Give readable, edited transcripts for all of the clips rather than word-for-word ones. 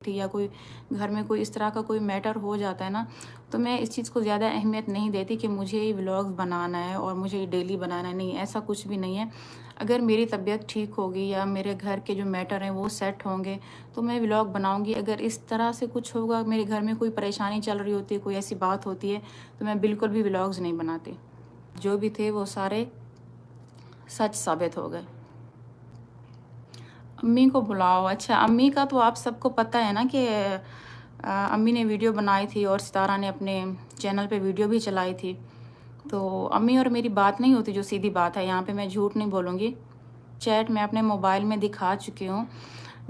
थी या कोई घर में कोई इस तरह का कोई मैटर हो जाता है ना, तो मैं इस चीज़ को ज़्यादा अहमियत नहीं देती कि मुझे ये व्लॉग्स बनाना है और मुझे ये डेली बनाना है। नहीं, ऐसा कुछ भी नहीं है। अगर मेरी तबीयत ठीक होगी या मेरे घर के जो मैटर हैं वो सेट होंगे तो मैं व्लॉग बनाऊंगी। अगर इस तरह से कुछ होगा, मेरे घर में कोई परेशानी चल रही होती है, कोई ऐसी बात होती है, तो मैं बिल्कुल भी व्लॉग्स नहीं बनाती। जो भी थे वो सारे सच साबित हो गए। अम्मी को बुलाओ। अच्छा, अम्मी का तो आप सबको पता है ना कि अम्मी ने वीडियो बनाई थी और सितारा ने अपने चैनल पे वीडियो भी चलाई थी। तो अम्मी और मेरी बात नहीं होती, जो सीधी बात है। यहाँ पे मैं झूठ नहीं बोलूँगी, चैट मैं अपने मोबाइल में दिखा चुकी हूँ।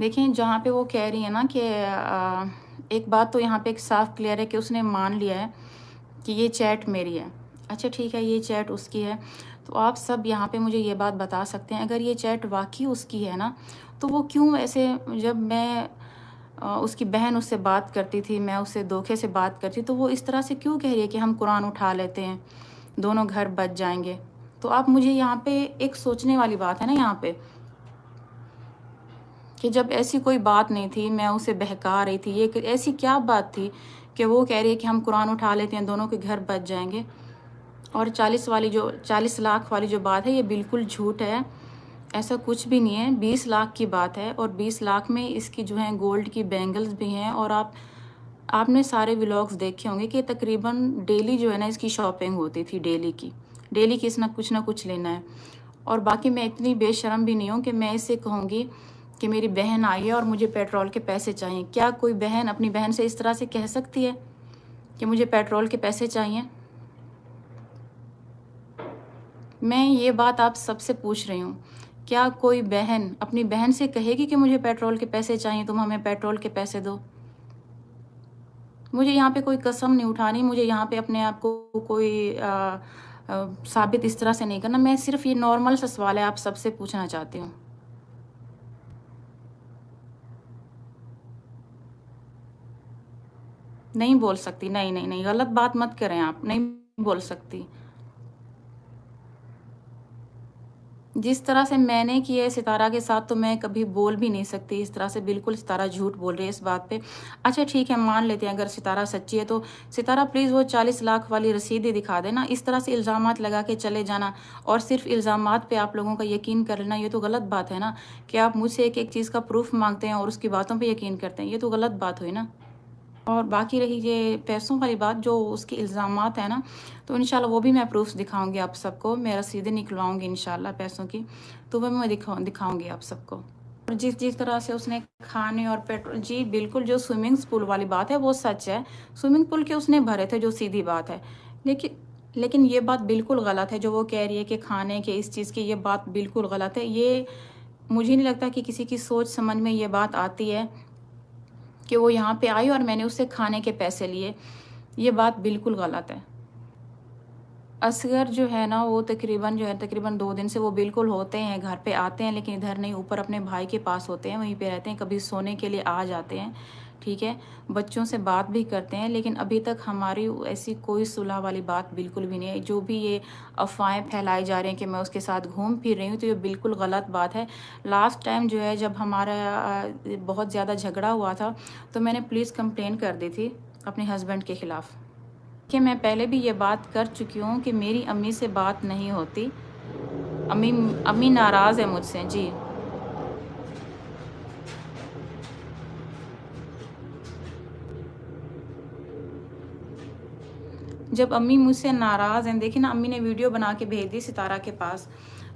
देखिए, जहाँ पे वो कह रही है ना कि एक बात तो यहाँ पे एक साफ क्लियर है कि उसने मान लिया है कि ये चैट मेरी है। अच्छा ठीक है, ये चैट उसकी है। तो आप सब यहाँ पे मुझे ये बात बता सकते हैं, अगर ये चैट वाकई उसकी है ना, तो वो क्यों ऐसे, जब मैं उसकी बहन उससे बात करती थी, मैं उससे धोखे से बात करती, तो वो इस तरह से क्यों कह रही है कि हम कुरान उठा लेते हैं, दोनों घर बच जाएंगे। तो आप मुझे यहाँ पे एक सोचने वाली बात है ना यहाँ पे, कि जब ऐसी कोई बात नहीं थी, मैं उसे बहका रही थी, ये ऐसी क्या बात थी कि वो कह रही है कि हम कुरान उठा लेते हैं, दोनों के घर बच जाएंगे। और 40 लाख वाली जो बात है, ये बिल्कुल झूठ है। ऐसा कुछ भी नहीं है। 20 लाख की बात है और 20 लाख में इसकी जो है गोल्ड की बैंगल्स भी हैं। और आपने सारे व्लॉग्स देखे होंगे कि तकरीबन डेली जो है ना इसकी शॉपिंग होती थी, डेली किस ना कुछ लेना है। और बाकी मैं इतनी बेशर्म भी नहीं हूँ कि मैं इससे कहूँगी कि मेरी बहन आई है और मुझे पेट्रोल के पैसे चाहिए। क्या कोई बहन अपनी बहन से इस तरह से कह सकती है कि मुझे पेट्रोल के पैसे चाहिए? मैं ये बात आप सबसे पूछ रही हूँ, क्या कोई बहन अपनी बहन से कहेगी कि मुझे पेट्रोल के पैसे चाहिए, तुम हमें पेट्रोल के पैसे दो? मुझे यहाँ पे कोई कसम नहीं उठानी, मुझे यहाँ पे अपने आप को कोई साबित इस तरह से नहीं करना। मैं सिर्फ ये नॉर्मल सा सवाल है आप सबसे पूछना चाहती हूँ। नहीं बोल सकती, नहीं नहीं नहीं, गलत बात मत करें आप, नहीं बोल सकती। जिस तरह से मैंने किया है सितारा के साथ, तो मैं कभी बोल भी नहीं सकती इस तरह से। बिल्कुल सितारा झूठ बोल रही है इस बात पे। अच्छा ठीक है, मान लेते हैं अगर सितारा सच्ची है, तो सितारा प्लीज़ वो 40 लाख वाली रसीद ही दिखा देना। इस तरह से इल्ज़ामात लगा के चले जाना और सिर्फ इल्ज़ामात पे आप लोगों का यकीन कर लेना, ये तो गलत बात है ना। कि आप मुझसे एक एक चीज़ का प्रूफ मांगते हैं और उसकी बातों पर यकीन करते हैं, ये तो गलत बात हुई ना। और बाकी रही ये पैसों वाली बात, जो उसके इल्ज़ामात है ना, तो इंशाल्लाह वो भी मैं प्रूफ्स दिखाऊंगी आप सबको। मैं रसीदें निकलवाऊंगी इंशाल्लाह पैसों की, तो वो मैं दिखाऊंगी आप सबको। और जिस जिस तरह से उसने खाने और पेट्रोल, जी बिल्कुल, जो स्विमिंग पूल वाली बात है वो सच है। स्विमिंग पूल के उसने भरे थे, जो सीधी बात है। लेकिन ये बात बिल्कुल गलत है जो वो कह रही है कि खाने के इस चीज़ की, ये बात बिल्कुल गलत है। ये मुझे नहीं लगता कि किसी की सोच समझ में ये बात आती है कि वो यहाँ पे आई और मैंने उससे खाने के पैसे लिए। ये बात बिल्कुल गलत है। असगर जो है ना, वो तकरीबन 2 दिन से वो बिल्कुल होते हैं, घर पे आते हैं, लेकिन इधर नहीं, ऊपर अपने भाई के पास होते हैं, वहीं पे रहते हैं। कभी सोने के लिए आ जाते हैं, ठीक है, बच्चों से बात भी करते हैं। लेकिन अभी तक हमारी ऐसी कोई सुलह वाली बात बिल्कुल भी नहीं है। जो भी ये अफवाहें फैलाई जा रही हैं कि मैं उसके साथ घूम फिर रही हूँ, तो ये बिल्कुल गलत बात है। लास्ट टाइम जो है, जब हमारा बहुत ज़्यादा झगड़ा हुआ था, तो मैंने पुलिस कंप्लेन कर दी थी अपने हस्बैंड के ख़िलाफ़। कि मैं पहले भी ये बात कर चुकी हूँ कि मेरी अम्मी से बात नहीं होती। अम्मी अम्मी नाराज़ है मुझसे जी। जब अम्मी मुझसे नाराज़ हैं, देखिए ना, अम्मी ने वीडियो बना के भेज दी सितारा के पास।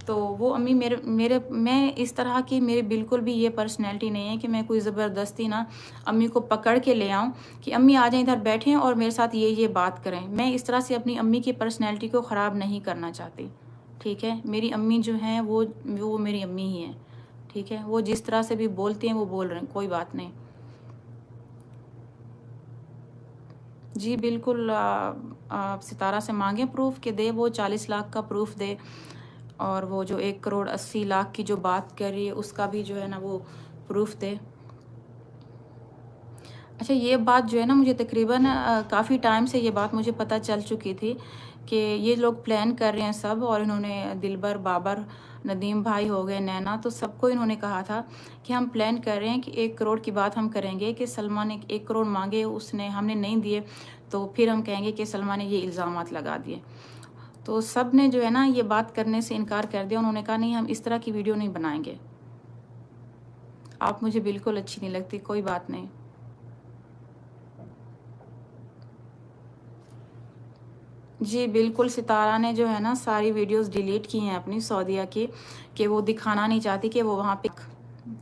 तो वो अम्मी मेरे मेरे मैं इस तरह की, मेरी बिल्कुल भी ये पर्सनैलिटी नहीं है कि मैं कोई ज़बरदस्ती ना अम्मी को पकड़ के ले आऊँ कि अम्मी आ जाएं, इधर बैठें और मेरे साथ ये बात करें। मैं इस तरह से अपनी अम्मी की पर्सनैलिटी को ख़राब नहीं करना चाहती, ठीक है। मेरी अम्मी जो हैं वो मेरी अम्मी ही हैं, ठीक है। वो जिस तरह से भी बोलती हैं वो बोल रहे हैं, कोई बात नहीं। जी बिल्कुल, आप सितारा से मांगे प्रूफ कि दे, वो 40 लाख का प्रूफ दे। और वो जो 1 करोड़ 80 लाख की जो बात कर रही है, उसका भी जो है ना वो प्रूफ दे। अच्छा, ये बात जो है ना, मुझे तकरीबन काफ़ी टाइम से ये बात मुझे पता चल चुकी थी कि ये लोग प्लान कर रहे हैं सब, और इन्होंने दिलबर, बाबर, नदीम भाई हो गए, नैना, तो सबको इन्होंने कहा था कि हम प्लान कर रहे हैं कि 1 करोड़ की बात हम करेंगे कि सलमा ने 1 करोड़ मांगे, उसने हमने नहीं दिए, तो फिर हम कहेंगे कि सलमा ने ये इल्ज़ामात लगा दिए। तो सब ने जो है ना ये बात करने से इनकार कर दिया। उन्होंने कहा नहीं, हम इस तरह की वीडियो नहीं बनाएंगे, आप मुझे बिल्कुल अच्छी नहीं लगती, कोई बात नहीं। जी बिल्कुल, सितारा ने जो है ना सारी वीडियोस डिलीट की हैं अपनी सऊदीया की, कि वो दिखाना नहीं चाहती कि वो वहाँ पे,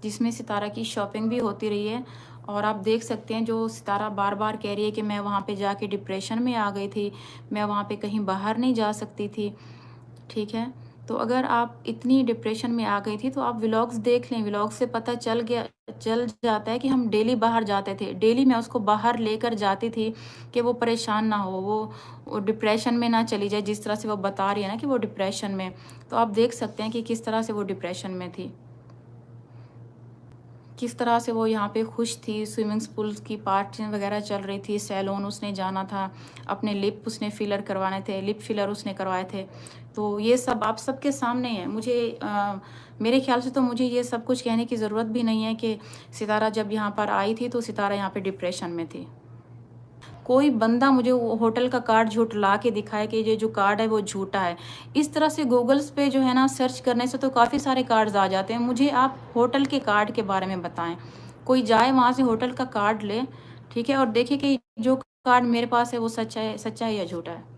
जिसमें सितारा की शॉपिंग भी होती रही है। और आप देख सकते हैं जो सितारा बार बार कह रही है कि मैं वहाँ पे जाके डिप्रेशन में आ गई थी, मैं वहाँ पे कहीं बाहर नहीं जा सकती थी, ठीक है। तो अगर आप इतनी डिप्रेशन में आ गई थी तो आप व्लॉग्स देख लें, व्लॉग से पता चल जाता है कि हम डेली बाहर जाते थे, डेली मैं उसको बाहर लेकर जाती थी कि वो परेशान ना हो, वो डिप्रेशन में ना चली जाए, जिस तरह से वो बता रही है ना कि वो डिप्रेशन में। तो आप देख सकते हैं कि किस तरह से वो डिप्रेशन में थी, किस तरह से वो यहाँ पे खुश थी। स्विमिंग पूल की पार्टी वगैरह चल रही थी, सैलून उसने जाना था, अपने लिप उसने फिलर करवाने थे, लिप फिलर उसने करवाए थे। तो ये सब आप सबके सामने है। मुझे मेरे ख्याल से तो मुझे ये सब कुछ कहने की ज़रूरत भी नहीं है कि सितारा जब यहाँ पर आई थी तो सितारा यहाँ पे डिप्रेशन में थी। कोई बंदा मुझे वो होटल का कार्ड झुठला के दिखाए कि ये जो कार्ड है वो झूठा है। इस तरह से गूगल्स पे जो है ना सर्च करने से तो काफ़ी सारे कार्ड्स आ जाते हैं। मुझे आप होटल के कार्ड के बारे में बताएं, कोई जाए वहाँ से होटल का कार्ड ले, ठीक है, और देखे कि जो कार्ड मेरे पास है वो सच्चा है या झूठा है।